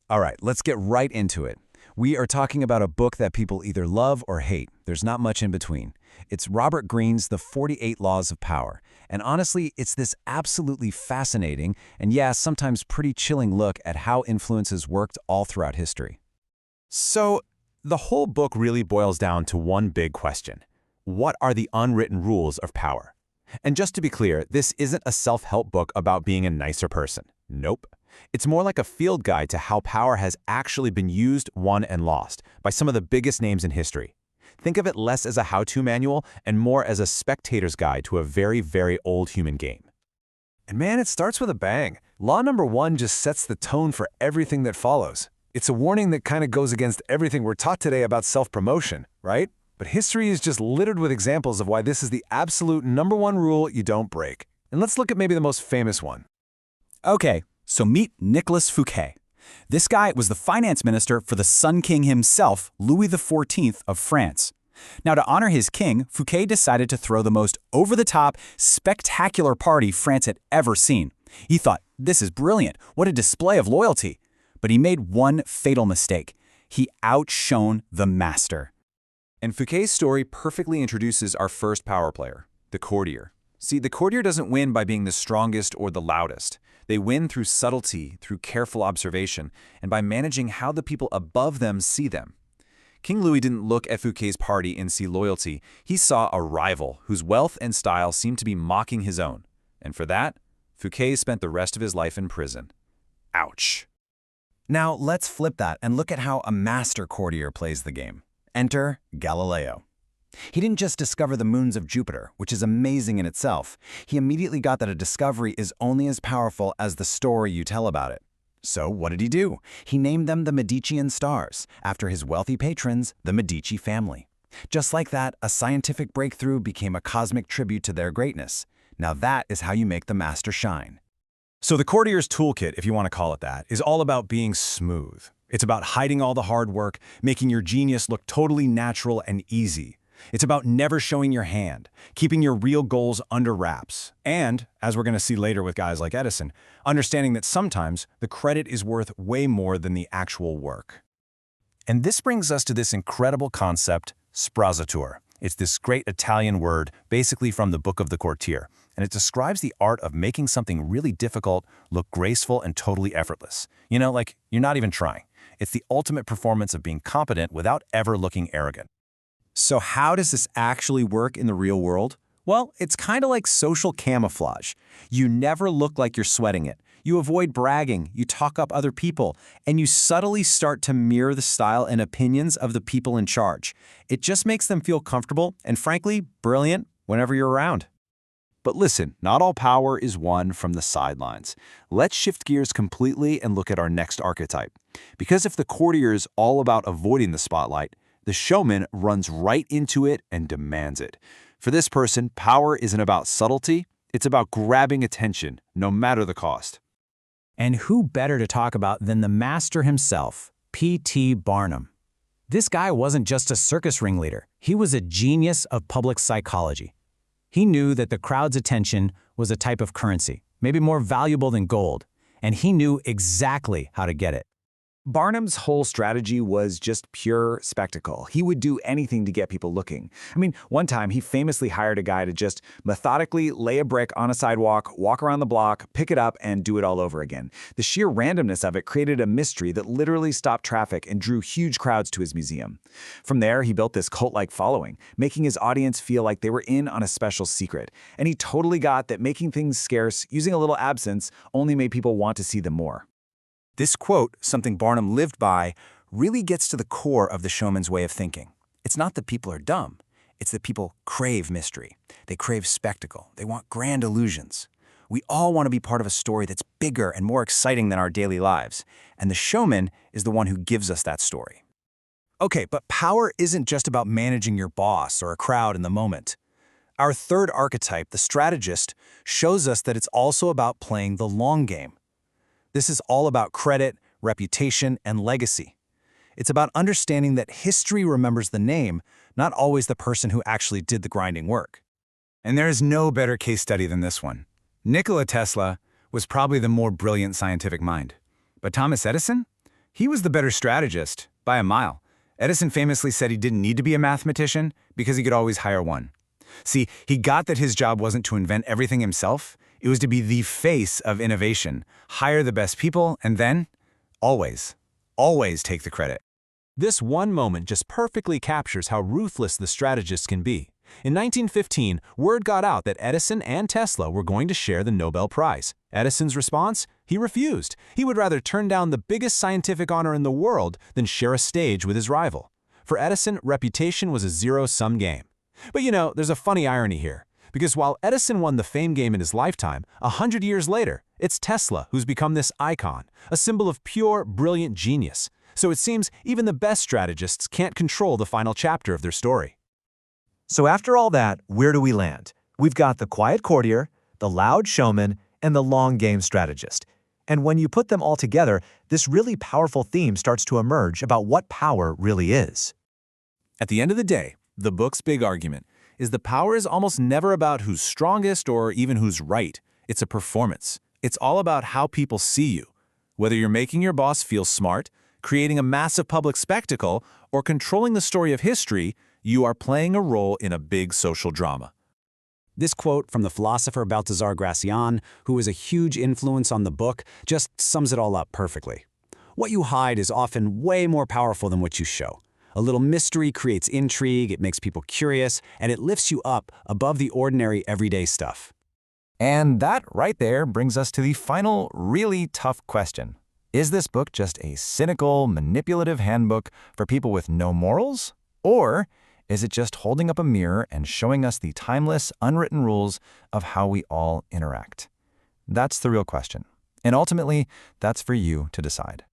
All right, let's get right into it. We are talking about a book that people either love or hate. There's not much in between. It's Robert Greene's The 48 Laws of Power. And honestly, it's this absolutely fascinating and yeah, sometimes pretty chilling look at how influences worked all throughout history. So, the whole book really boils down to one big question. What are the unwritten rules of power? And just to be clear, this isn't a self-help book about being a nicer person. Nope. It's more like a field guide to how power has actually been used, won, and lost by some of the biggest names in history. Think of it less as a how-to manual and more as a spectator's guide to a very, very old human game. And man, it starts with a bang. Law number 1 just sets the tone for everything that follows. It's a warning that kind of goes against everything we're taught today about self-promotion, right? But history is just littered with examples of why this is the absolute number 1 rule you don't break. And let's look at maybe the most famous one. Okay, so meet Nicolas Fouquet. This guy was the finance minister for the Sun King himself, Louis XIV of France. Now, to honor his king, Fouquet decided to throw the most over-the-top, spectacular party France had ever seen. He thought, this is brilliant, what a display of loyalty. But he made one fatal mistake. He outshone the master. And Fouquet's story perfectly introduces our first power player, the courtier. See, the courtier doesn't win by being the strongest or the loudest. They win through subtlety, through careful observation, and by managing how the people above them see them. King Louis didn't look at Fouquet's party and see loyalty. He saw a rival whose wealth and style seemed to be mocking his own. And for that, Fouquet spent the rest of his life in prison. Ouch. Now, let's flip that and look at how a master courtier plays the game. Enter Galileo. He didn't just discover the moons of Jupiter, which is amazing in itself. He immediately got that a discovery is only as powerful as the story you tell about it. So what did he do? He named them the Medicean stars, after his wealthy patrons, the Medici family. Just like that, a scientific breakthrough became a cosmic tribute to their greatness. Now that is how you make the master shine. So the courtier's toolkit, if you want to call it that, is all about being smooth. It's about hiding all the hard work, making your genius look totally natural and easy. It's about never showing your hand, keeping your real goals under wraps, and, as we're going to see later with guys like Edison, understanding that sometimes the credit is worth way more than the actual work. And this brings us to this incredible concept, sprezzatura. It's this great Italian word, basically from the Book of the Courtier, and it describes the art of making something really difficult look graceful and totally effortless. You know, like you're not even trying. It's the ultimate performance of being competent without ever looking arrogant. So how does this actually work in the real world? Well, it's kind of like social camouflage. You never look like you're sweating it. You avoid bragging, you talk up other people, and you subtly start to mirror the style and opinions of the people in charge. It just makes them feel comfortable and, frankly, brilliant whenever you're around. But listen, not all power is won from the sidelines. Let's shift gears completely and look at our next archetype. Because if the courtier is all about avoiding the spotlight, the showman runs right into it and demands it. For this person, power isn't about subtlety, it's about grabbing attention, no matter the cost. And who better to talk about than the master himself, P.T. Barnum. This guy wasn't just a circus ringleader, he was a genius of public psychology. He knew that the crowd's attention was a type of currency, maybe more valuable than gold, and he knew exactly how to get it. Barnum's whole strategy was just pure spectacle. He would do anything to get people looking. I mean, one time he famously hired a guy to just methodically lay a brick on a sidewalk, walk around the block, pick it up, and do it all over again. The sheer randomness of it created a mystery that literally stopped traffic and drew huge crowds to his museum. From there, he built this cult-like following, making his audience feel like they were in on a special secret. And he totally got that making things scarce, using a little absence, only made people want to see them more. This quote, something Barnum lived by, really gets to the core of the showman's way of thinking. It's not that people are dumb. It's that people crave mystery. They crave spectacle. They want grand illusions. We all want to be part of a story that's bigger and more exciting than our daily lives. And the showman is the one who gives us that story. Okay, but power isn't just about managing your boss or a crowd in the moment. Our third archetype, the strategist, shows us that it's also about playing the long game. This is all about credit, reputation, and legacy. It's about understanding that history remembers the name, not always the person who actually did the grinding work. And there is no better case study than this one. Nikola Tesla was probably the more brilliant scientific mind. But Thomas Edison? He was the better strategist, by a mile. Edison famously said he didn't need to be a mathematician because he could always hire one. See, he got that his job wasn't to invent everything himself. It was to be the face of innovation, hire the best people, and then, always take the credit. This one moment just perfectly captures how ruthless the strategist can be. In 1915, word got out that Edison and Tesla were going to share the Nobel Prize. Edison's response? He refused. He would rather turn down the biggest scientific honor in the world than share a stage with his rival. For Edison, reputation was a zero-sum game. But there's a funny irony here. Because while Edison won the fame game in his lifetime, 100 years later, it's Tesla who's become this icon, a symbol of pure, brilliant genius. So it seems even the best strategists can't control the final chapter of their story. So after all that, where do we land? We've got the quiet courtier, the loud showman, and the long game strategist. And when you put them all together, this really powerful theme starts to emerge about what power really is. At the end of the day, the book's big argument is the power is almost never about who's strongest or even who's right. It's a performance. It's all about how people see you. Whether you're making your boss feel smart, creating a massive public spectacle, or controlling the story of history, you are playing a role in a big social drama. This quote from the philosopher Baltasar Gracian, who was a huge influence on the book, just sums it all up perfectly. What you hide is often way more powerful than what you show. A little mystery creates intrigue, it makes people curious, and it lifts you up above the ordinary everyday stuff. And that right there brings us to the final, really tough question. Is this book just a cynical, manipulative handbook for people with no morals? Or is it just holding up a mirror and showing us the timeless, unwritten rules of how we all interact? That's the real question. And ultimately, that's for you to decide.